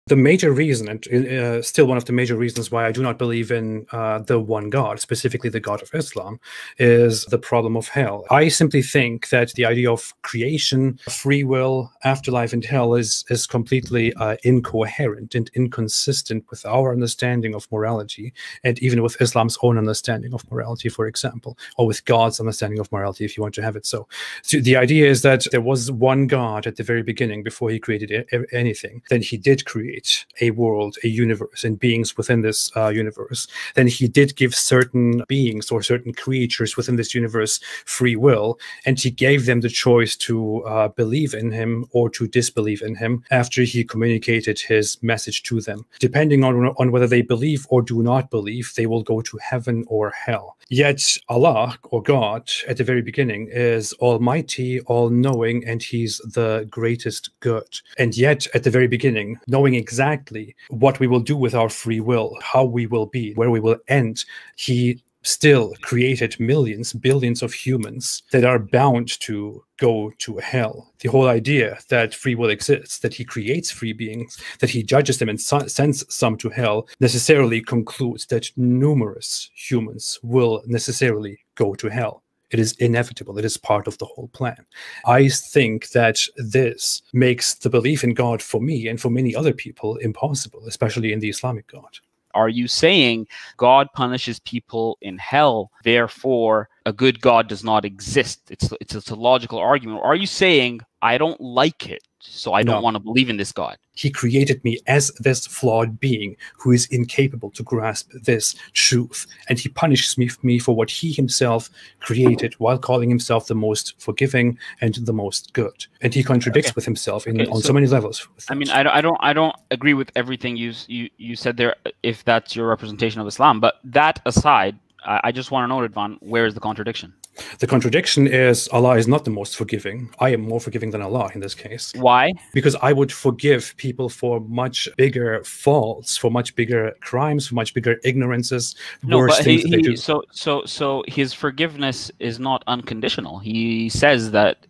The major reason, and still one of the major reasons why I do not believe in the one God, specifically the God of Islam, is the problem of hell. I simply think that the idea of creation, free will, afterlife, and hell is completely incoherent and inconsistent with our understanding of morality, and even with Islam's own understanding of morality, for example, or with God's understanding of morality, if you want to have it so. So the idea is that there was one God at the very beginning before he created anything. Then he did create a world, a universe, and beings within this universe. Then he did give certain beings or certain creatures within this universe free will, and he gave them the choice to believe in him or to disbelieve in him after he communicated his message to them. Depending on whether they believe or do not believe, they will go to heaven or hell. Yet Allah, or God, at the very beginning is almighty, all-knowing, and he's the greatest good. And yet, at the very beginning, knowing exactly what we will do with our free will, how we will be, where we will end, he still created millions, billions of humans that are bound to go to hell. The whole idea that free will exists, that he creates free beings, that he judges them and sends some to hell, necessarily concludes that numerous humans will necessarily go to hell. It is inevitable. It is part of the whole plan. I think that this makes the belief in God for me and for many other people impossible, especially in the Islamic God. Are you saying God punishes people in hell, therefore a good God does not exist? It's a logical argument. Or are you saying I don't like it, so I don't want to believe in this God? He created me as this flawed being who is incapable to grasp this truth, and he punishes me for what he himself created, while calling himself the most forgiving and the most good. And he contradicts with himself on so many levels. I mean, I don't agree with everything you said there, if that's your representation of Islam. But that aside, I just want to know, Ridvan, where is the contradiction? The contradiction is Allah is not the most forgiving. I am more forgiving than Allah in this case. Why? Because I would forgive people for much bigger faults, for much bigger crimes, for much bigger ignorances, worse things that they do. So his forgiveness is not unconditional. He says that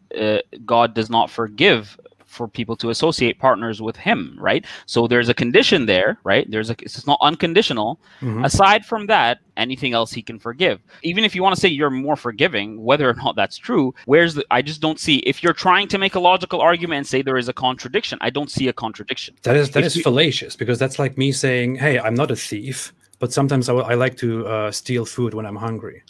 God does not forgive for people to associate partners with him, right? So there's a condition there, right? It's not unconditional. Aside from that, anything else he can forgive. Even if you want to say you're more forgiving, whether or not that's true, I just don't see, if you're trying to make a logical argument and say there is a contradiction, I don't see a contradiction. That is fallacious, because that's like me saying, hey, I'm not a thief, but sometimes I like to steal food when I'm hungry,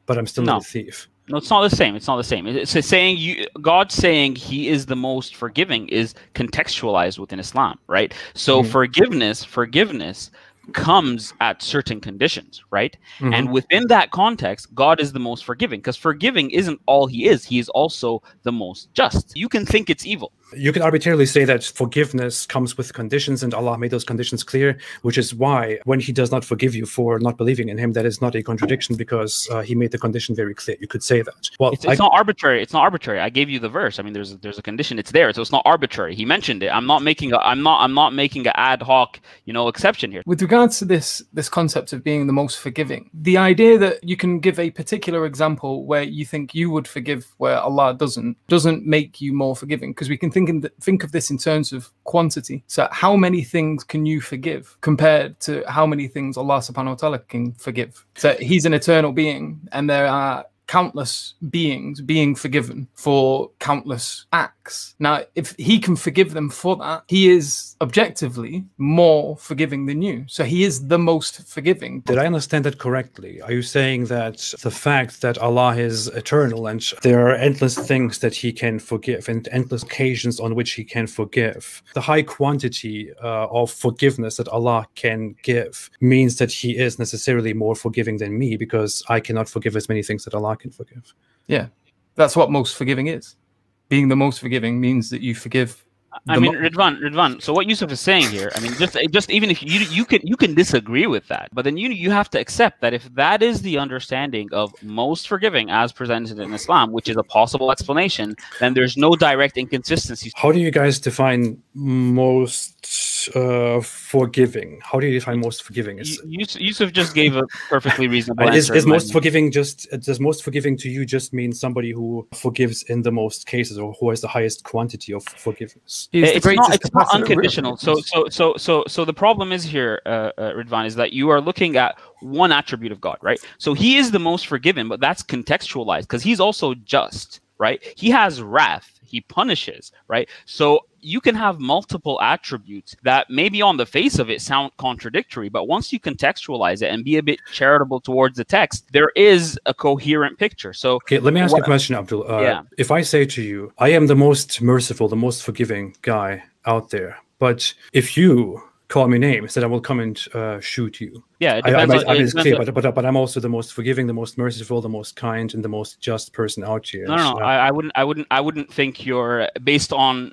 but I'm still not a thief. No, it's not the same. It's not the same. It's saying God saying he is the most forgiving is contextualized within Islam, right? So forgiveness comes at certain conditions, right? And within that context, God is the most forgiving, because forgiving isn't all he is. He is also the most just. You can think it's evil. You can arbitrarily say that forgiveness comes with conditions, and Allah made those conditions clear, which is why when he does not forgive you for not believing in him, that is not a contradiction, because he made the condition very clear. You could say that. Well, it's not arbitrary. It's not arbitrary. I gave you the verse. I mean, there's a condition. It's there, so it's not arbitrary. He mentioned it. I'm not making an ad hoc, exception here. With regards to this concept of being the most forgiving, the idea that you can give a particular example where you think you would forgive where Allah doesn't make you more forgiving, because we can think of this in terms of quantity. So how many things can you forgive compared to how many things Allah subhanahu wa ta'ala can forgive? So he's an eternal being, and there are countless beings being forgiven for countless acts. Now, if he can forgive them for that, he is objectively more forgiving than you. So he is the most forgiving. Did I understand that correctly? Are you saying that the fact that Allah is eternal and there are endless things that he can forgive and endless occasions on which he can forgive, the high quantity of forgiveness that Allah can give means that he is necessarily more forgiving than me, because I cannot forgive as many things that Allah can forgive? Yeah, that's what most forgiving is. Being the most forgiving means that you forgive. I mean, Ridvan. So what Yusuf is saying here, I mean, just even if you can disagree with that, but then you have to accept that if that is the understanding of most forgiving as presented in Islam, which is a possible explanation, then there's no direct inconsistency. How do you guys define most forgiving? How do you define most forgiving? Yusuf just gave a perfectly reasonable answer. Is most forgiving does most forgiving to you just mean somebody who forgives in the most cases, or who has the highest quantity of forgiveness? forgiveness. It's not unconditional. So the problem is here, Ridvan, is that you are looking at one attribute of God, right? So he is the most forgiving, but that's contextualized because he's also just, right? He has wrath. He punishes, right? So you can have multiple attributes that maybe on the face of it sound contradictory, but once you contextualize it and be a bit charitable towards the text, there is a coherent picture. So okay, let me ask you a question, Abdul. If I say to you, I am the most merciful, the most forgiving guy out there, but if you call me names, then I will come and shoot you. Yeah, it depends it's clear, but I'm also the most forgiving, the most merciful, the most kind, and the most just person out here. No, I wouldn't think you're based on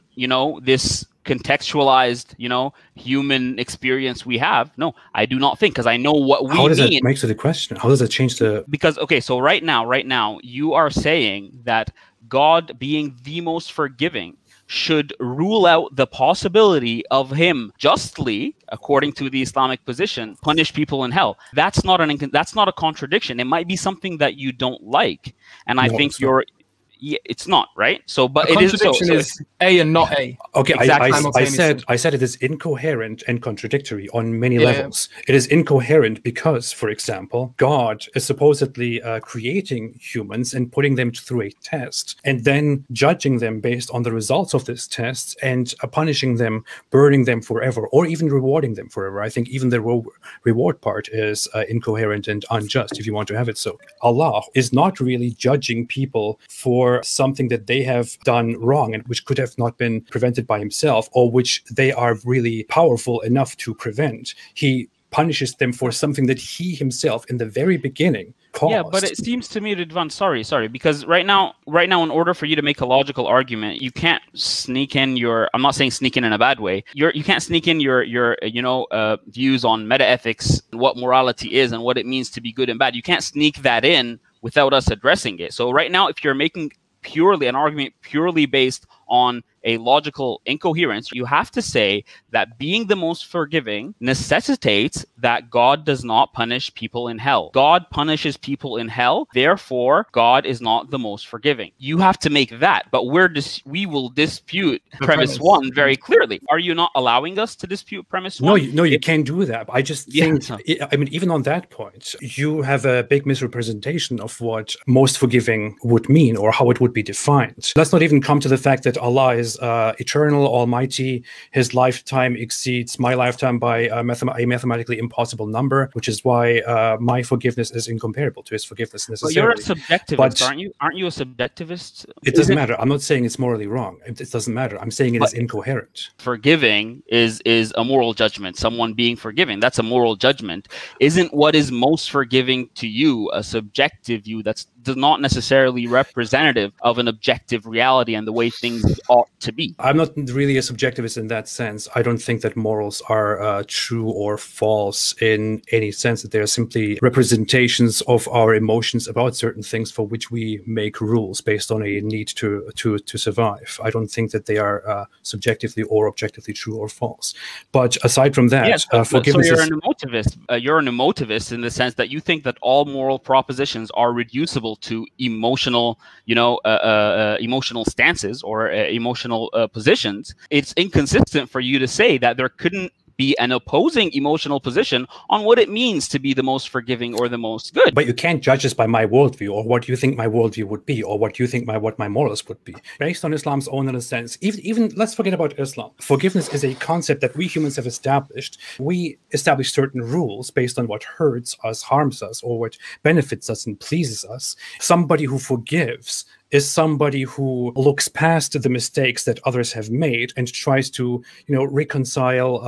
this contextualized human experience we have. No, I do not think, because I know what we mean. How does that make the question? How does that change the? Because so right now you are saying that God being the most forgiving should rule out the possibility of him justly, according to the Islamic position, punish people in hell. That's not a contradiction. It might be something that you don't like, and I think it's not, right? So, but the contradiction is A and not A. Okay, exactly. I said it is incoherent and contradictory on many levels. It is incoherent because, for example, God is supposedly creating humans and putting them through a test, and then judging them based on the results of this test, and punishing them, burning them forever, or even rewarding them forever. I think even the reward part is incoherent and unjust, if you want to have it so. Allah is not really judging people for something that they have done wrong and which could have not been prevented by himself, or which they are really powerful enough to prevent. He punishes them for something that he himself in the very beginning caused. Yeah, but it seems to me, Ridvan, sorry, because right now, in order for you to make a logical argument, you can't sneak in I'm not saying sneak in a bad way. You can't sneak in your views on metaethics, what morality is, and what it means to be good and bad. You can't sneak that in without us addressing it. So right now, if you're making an argument purely based on a logical incoherence, you have to say that being the most forgiving necessitates that God does not punish people in hell. God punishes people in hell, therefore God is not the most forgiving. You have to make that, but we will dispute premise 1 very clearly. Are you not allowing us to dispute premise 1? No, you can't do that. I just think, I mean, even on that point, you have a big misrepresentation of what most forgiving would mean or how it would be defined. Let's not even come to the fact that Allah is eternal, almighty. His lifetime exceeds my lifetime by a mathematically impossible number, which is why my forgiveness is incomparable to his forgiveness necessarily. But you're a subjectivist, aren't you? Aren't you a subjectivist? It doesn't matter. I'm not saying it's morally wrong. It doesn't matter. I'm saying it is incoherent. Forgiving is a moral judgment. Someone being forgiving, that's a moral judgment. Isn't what is most forgiving to you a subjective view that's not necessarily representative of an objective reality and the way things ought to be? I'm not really a subjectivist in that sense. I don't think that morals are true or false in any sense, that they are simply representations of our emotions about certain things for which we make rules based on a need to survive. I don't think that they are subjectively or objectively true or false. But aside from that, forgiveness. So you're an emotivist. You're an emotivist in the sense that you think that all moral propositions are reducible to emotional, emotional stances or emotional positions. It's inconsistent for you to say that there couldn't be an opposing emotional position on what it means to be the most forgiving or the most good. But you can't judge us by my worldview or what you think my worldview would be or what you think what my morals would be. Based on Islam's own in a sense, even let's forget about Islam. Forgiveness is a concept that we humans have established. We establish certain rules based on what hurts us, harms us, or what benefits us and pleases us. Somebody who forgives is somebody who looks past the mistakes that others have made and tries to, reconcile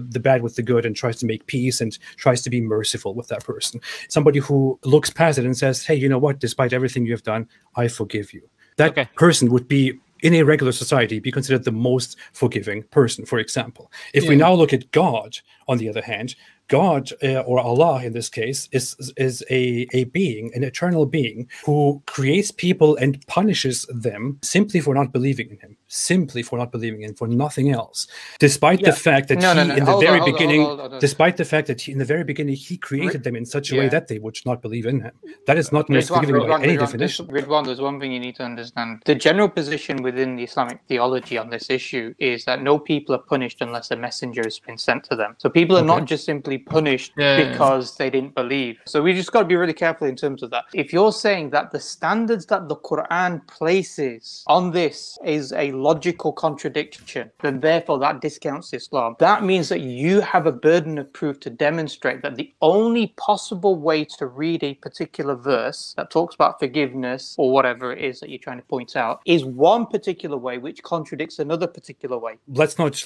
the bad with the good and tries to make peace and tries to be merciful with that person. Somebody who looks past it and says, hey, you know what? Despite everything you have done, I forgive you. That person would be, in a regular society, be considered the most forgiving person, for example. If we now look at God, on the other hand, God, or Allah in this case, is a being, an eternal being, who creates people and punishes them simply for not believing in him, simply for not believing in him, for nothing else. Despite the fact that in the very beginning, despite the fact that in the very beginning he created them in such a way that they would not believe in him. That is not most forgiving by any definition. Ridwan, there's one thing you need to understand. The general position within the Islamic theology on this issue is that no people are punished unless a messenger has been sent to them. So people are not just simply punished because they didn't believe. So we just got to be really careful in terms of that. If you're saying that the standards that the Quran places on this is a logical contradiction, then therefore that discounts Islam. That means that you have a burden of proof to demonstrate that the only possible way to read a particular verse that talks about forgiveness or whatever it is that you're trying to point out is one particular way which contradicts another particular way. Let's not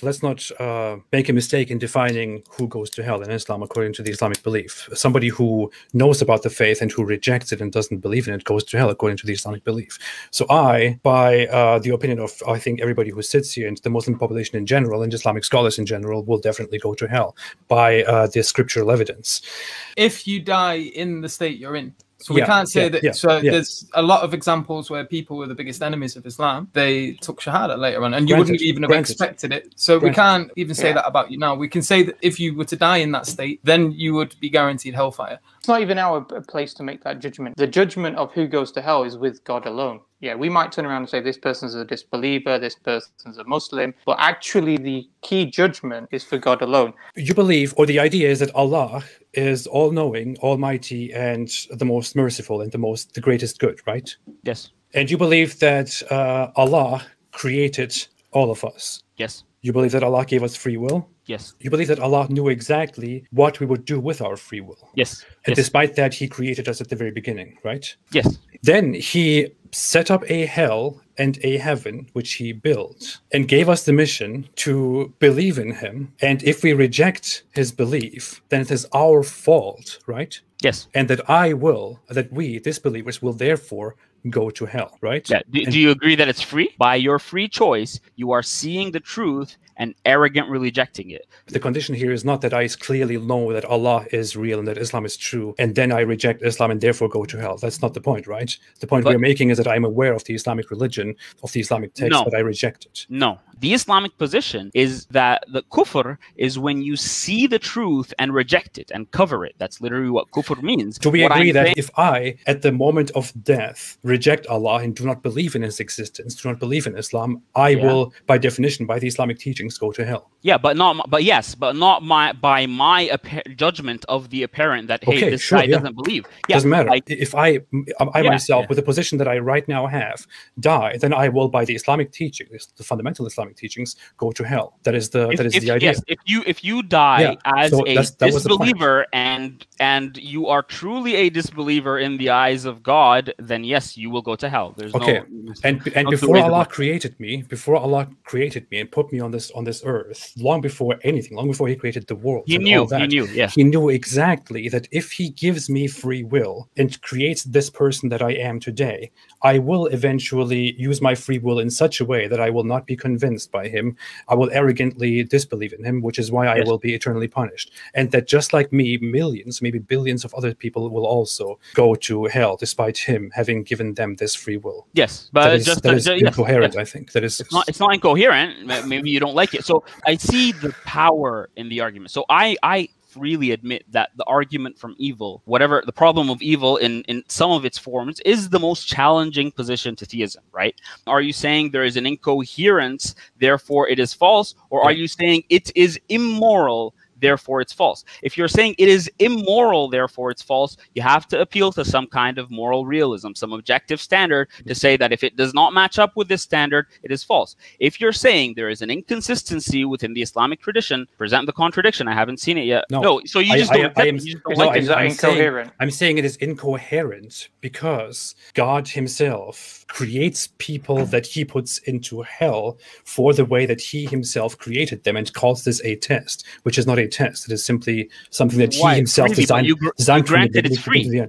make a mistake in defining who goes to hell in Islam according to the Islamic belief. Somebody who knows about the faith and who rejects it and doesn't believe in it goes to hell according to the Islamic belief. So I, by the opinion of, I think, everybody who sits here and the Muslim population in general and Islamic scholars in general, will definitely go to hell by the scriptural evidence. If you die in the state you're in. So we can't say that. There's a lot of examples where people were the biggest enemies of Islam. They took Shahada later on, and you wouldn't even have expected it. So we can't even say that about you now. We can say that if you were to die in that state, then you would be guaranteed hellfire. It's not even our place to make that judgment. The judgment of who goes to hell is with God alone. Yeah, we might turn around and say this person's a disbeliever, this person's a Muslim, but actually the key judgment is for God alone. You believe, or the idea is that Allah is all-knowing, almighty, and the most merciful and the greatest good, right? Yes. And you believe that Allah created all of us. Yes. You believe that Allah gave us free will? Yes. You believe that Allah knew exactly what we would do with our free will? Yes. And despite that, he created us at the very beginning, right? Yes. Then he set up a hell and a heaven, which he built, and gave us the mission to believe in him. And if we reject his belief, then it is our fault, right? Yes. And that we, disbelievers, will therefore go to hell, right? Yeah. Do you agree that it's free? By your free choice, you are seeing the truth and arrogantly rejecting it. The condition here is not that I clearly know that Allah is real and that Islam is true, and then I reject Islam and therefore go to hell. That's not the point, right? The point we're making is that I'm aware of the Islamic religion, of the Islamic text, but I reject it. No. The Islamic position is that the kufr is when you see the truth and reject it and cover it. That's literally what kufr means. Do we agree that if I, at the moment of death, reject Allah and do not believe in his existence, do not believe in Islam, I will, by definition, by the Islamic teachings, go to hell? Yeah, but not by my judgment of the apparent that, hey, this guy doesn't believe. Yeah, doesn't matter. If I myself, with the position that I right now have, die, then I will, by the Islamic teachings, the fundamental Islamic teachings, go to hell. That is the idea. Yes, if you die as a disbeliever and you are truly a disbeliever in the eyes of God, then yes, you will go to hell. There's and before Allah created me, and put me on this earth, long before anything, long before he created the world, he knew exactly that if he gives me free will and creates this person that I am today, I will eventually use my free will in such a way that I will not be convinced by him. I will arrogantly disbelieve in him, which is why I will be eternally punished. And that just like me, millions, maybe billions of other people will also go to hell despite him having given them this free will. Yes, but that is incoherent. I think that is it's not incoherent. Maybe you don't like it. So I see the power in the argument. So I freely admit that the argument from evil, whatever the problem of evil in some of its forms, is the most challenging position to theism, right? Are you saying there is an incoherence, therefore it is false? Or are you saying it is immoral, therefore it's false? If you're saying it is immoral, therefore it's false, you have to appeal to some kind of moral realism, some objective standard to say that if it does not match up with this standard, it is false. If you're saying there is an inconsistency within the Islamic tradition, present the contradiction. I haven't seen it yet. No, so you just don't like it. I'm saying it is incoherent because God himself creates people that he puts into hell for the way that he himself created them and calls this a test, which is not a test. It is simply something that he himself designed. Granted, it's free.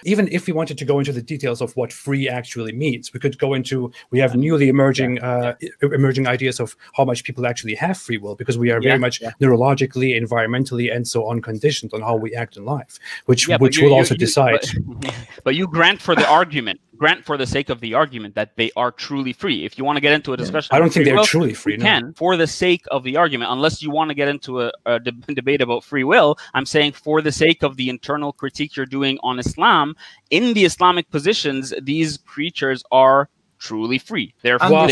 Even if we wanted to go into the details of what free actually means, we could go into. We have newly emerging ideas of how much people actually have free will, because we are very much neurologically, environmentally, and so on conditioned on how we act in life, which will also decide. But you grant for the argument. Grant for the sake of the argument that they are truly free. If you want to get into a discussion, I don't think they're truly free. You can, for the sake of the argument, unless you want to get into a debate about free will. I'm saying for the sake of the internal critique you're doing on Islam, in the Islamic positions, these creatures are truly free. Therefore,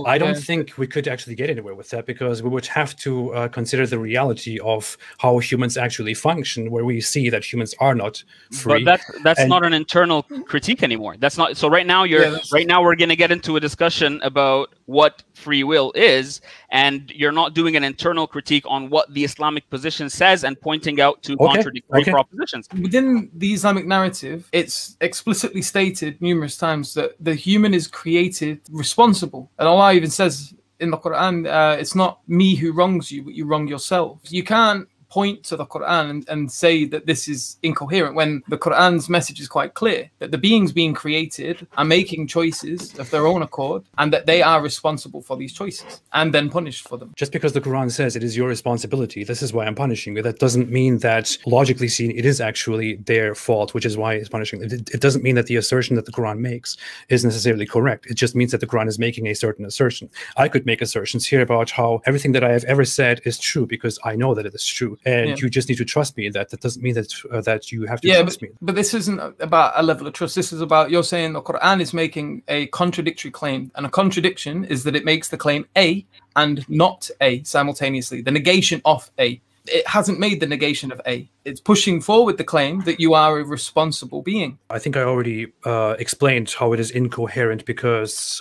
I don't think we could actually get anywhere with that, because we would have to consider the reality of how humans actually function, where we see that humans are not free. But that's not an internal critique anymore. That's not. So right now we're going to get into a discussion about what free will is, and you're not doing an internal critique on what the Islamic position says and pointing out to contradictory propositions. Within the Islamic narrative, it's explicitly stated numerous times that the human is created responsible. And Allah even says in the Quran, it's not me who wrongs you, but you wrong yourself. You can't point to the Quran and say that this is incoherent, when the Quran's message is quite clear, that the beings being created are making choices of their own accord, and that they are responsible for these choices and then punished for them. Just because the Quran says it is your responsibility, this is why I'm punishing you, that doesn't mean that logically seen it is actually their fault, which is why it's punishing. It doesn't mean that the assertion that the Quran makes is necessarily correct. It just means that the Quran is making a certain assertion. I could make assertions here about how everything that I have ever said is true because I know that it is true. And you just need to trust me in that. That doesn't mean that that you have to trust me. But this isn't about a level of trust. This is about, you're saying the Quran is making a contradictory claim, and a contradiction is that it makes the claim A and not A simultaneously, the negation of A. It hasn't made the negation of A. It's pushing forward the claim that you are a responsible being. I think I already explained how it is incoherent, because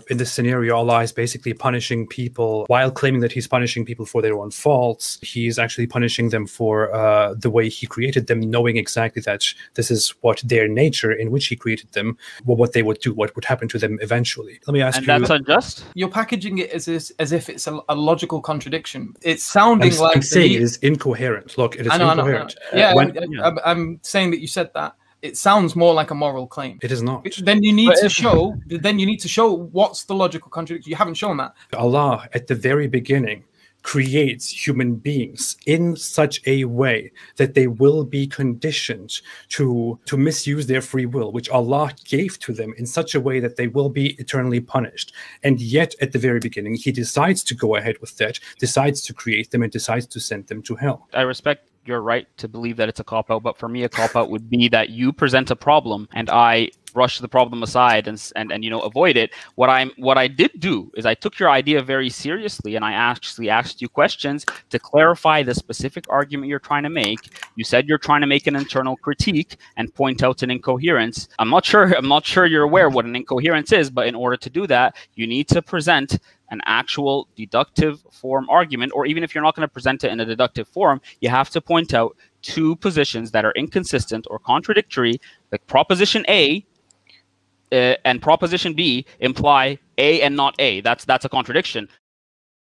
in this scenario, Allah is basically punishing people while claiming that he's punishing people for their own faults. He's actually punishing them for the way he created them, knowing exactly that this is what their nature in which he created them, what they would do, what would happen to them eventually. Let me ask you. And that's unjust? You're packaging it as if it's a logical contradiction. It's sounding like... I'm saying it is incoherent. Look, it is incoherent. I'm saying that you said that. It sounds more like a moral claim. It is not. Then you need to show. Then you need to show what's the logical contradiction. You haven't shown that. Allah, at the very beginning, creates human beings in such a way that they will be conditioned to misuse their free will, which Allah gave to them in such a way that they will be eternally punished. And yet, at the very beginning, he decides to go ahead with that, decides to create them, and decides to send them to hell. I respect your right to believe that it's a cop-out, but for me, a cop-out would be that you present a problem and I brush the problem aside and avoid it. What I did do is I took your idea very seriously, and I actually asked you questions to clarify the specific argument you're trying to make. You said you're trying to make an internal critique and point out an incoherence. I'm not sure you're aware what an incoherence is, but in order to do that, you need to present an actual deductive form argument, or even if you're not going to present it in a deductive form, you have to point out two positions that are inconsistent or contradictory. Like proposition A and proposition B imply A and not A. That's a contradiction.